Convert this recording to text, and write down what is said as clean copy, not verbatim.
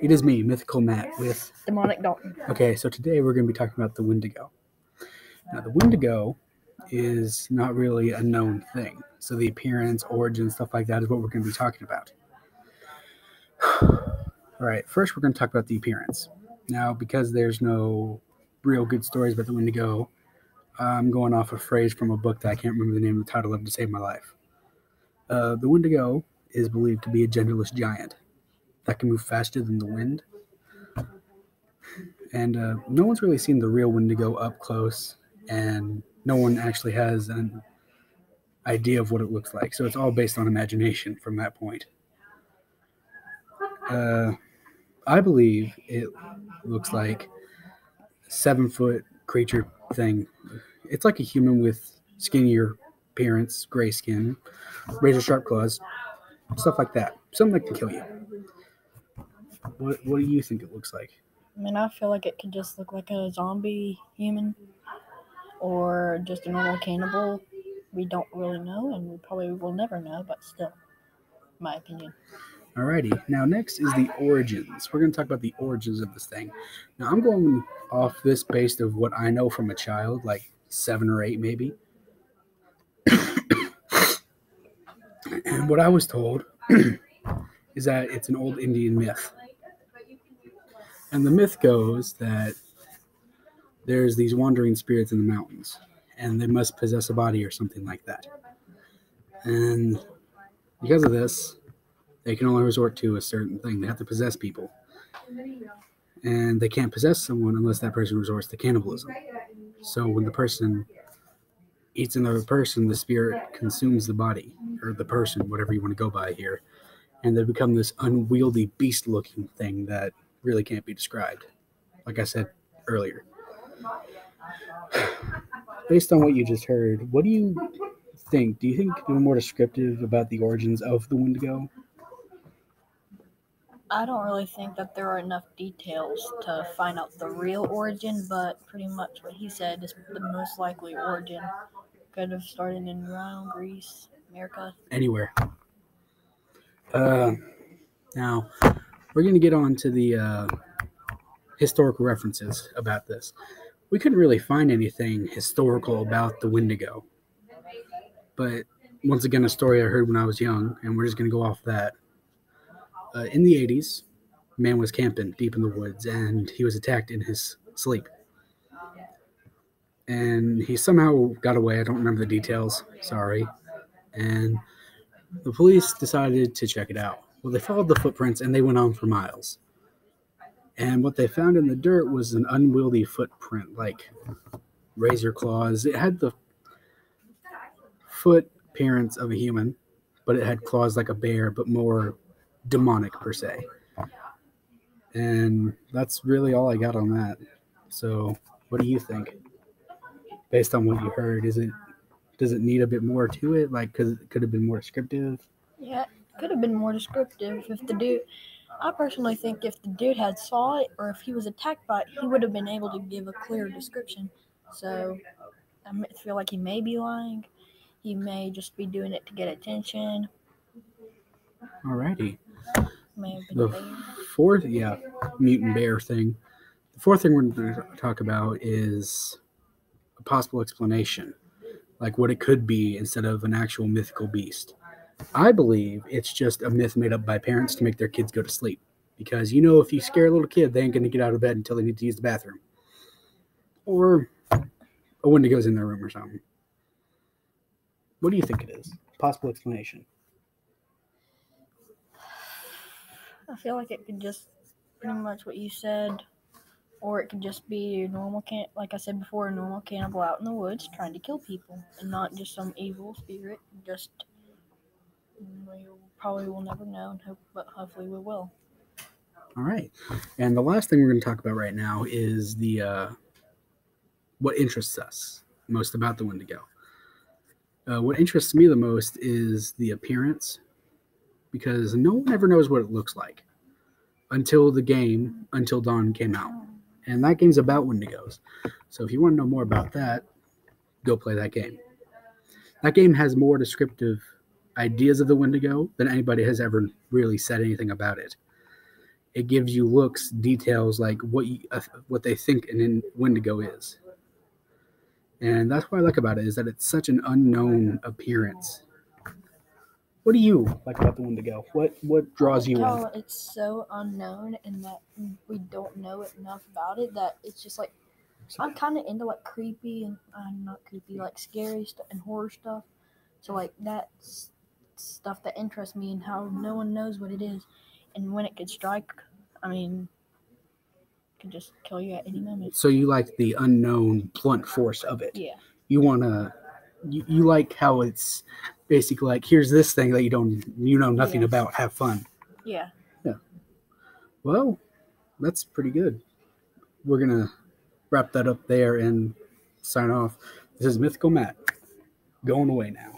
It is me, Mythical Matt, with Demonic Dalton. Okay, so today we're going to be talking about the Wendigo. Now, the Wendigo is not really a known thing, so the appearance, origin, stuff like that is what we're going to be talking about. All right, first we're going to talk about the appearance. Now, because there's no real good stories about the Wendigo, I'm going off a phrase from a book that I can't remember the name of the title of to save my life. The Wendigo is believed to be a genderless giant that can move faster than the wind. And no one's really seen the real Wendigo up close, and no one actually has an idea of what it looks like. So it's all based on imagination from that point. I believe it looks like a 7-foot creature thing. It's like a human with skinnier appearance, gray skin, razor sharp claws, stuff like that. Something that can kill you. What do you think it looks like? I mean, I feel like it could just look like a zombie human or just a normal cannibal. We don't really know, and we probably will never know, but still, my opinion. Alrighty, now next is the origins. We're going to talk about the origins of this thing. Now, I'm going off this based of what I know from a child, like 7 or 8 maybe. And what I was told is that it's an old Indian myth. And the myth goes that there's these wandering spirits in the mountains, and they must possess a body or something like that. And because of this, they can only resort to a certain thing. They have to possess people. And they can't possess someone unless that person resorts to cannibalism. So when the person eats another person, the spirit consumes the body, or the person, whatever you want to go by here. And they become this unwieldy beast-looking thing that really can't be described, like I said earlier. Based on what you just heard, what do you think? Do you think you're more descriptive about the origins of the Wendigo? I don't really think that there are enough details to find out the real origin, but pretty much what he said is the most likely origin. Could have started in Rome, Greece, America. Anywhere. Now, we're going to get on to the historical references about this. We couldn't really find anything historical about the Wendigo. But once again, a story I heard when I was young, and we're just going to go off that. In the 80s, a man was camping deep in the woods, and he was attacked in his sleep. And he somehow got away. I don't remember the details. Sorry. And the police decided to check it out. Well, they followed the footprints, and they went on for miles. And what they found in the dirt was an unwieldy footprint, like razor claws. It had the foot appearance of a human, but it had claws like a bear, but more demonic per se. And that's really all I got on that. So what do you think? Based on what you heard, does it need a bit more to it? Like, could it have been more descriptive? Yeah, it could have been more descriptive if the dude... I personally think if the dude had saw it, or if he was attacked by it, he would have been able to give a clear description. So, I feel like he may be lying. He may just be doing it to get attention. Alrighty. May have been The fourth, mutant bear thing. The fourth thing we're going to talk about is a possible explanation, like what it could be instead of an actual mythical beast. I believe it's just a myth made up by parents to make their kids go to sleep. Because, if you scare a little kid, they ain't going to get out of bed until they need to use the bathroom. Or a Wendigo's in their room or something. What do you think it is? Possible explanation. I feel like it could just pretty much what you said, or it could just be a normal like I said before, a normal cannibal out in the woods trying to kill people, and not just some evil spirit. Just we probably will never know, but hopefully we will. All right, and the last thing we're going to talk about right now is the what interests us most about the Wendigo. What interests me the most is the appearance, because no one ever knows what it looks like until the game Until Dawn came out. And that game's about Wendigos. So if you want to know more about that, go play that game. That game has more descriptive ideas of the Wendigo than anybody has ever really said anything about it. it gives you looks, details, like what they think an Wendigo is. And that's what I like about it, is that it's such an unknown appearance. What do you like about the Wendigo? What draws you in? How it's so unknown and that we don't know enough about it that it's just like I'm kind of into like creepy and not creepy, like scary stuff and horror stuff. So like that's stuff that interests me and how no one knows what it is, and when it could strike, I mean, it could just kill you at any moment. So you like the unknown blunt force of it. Yeah. You wanna, you like how it's basically like, here's this thing that you know nothing Yes. about. Have fun. Yeah. Well, that's pretty good. We're gonna wrap that up there and sign off. This is Mythical Matt, going away now.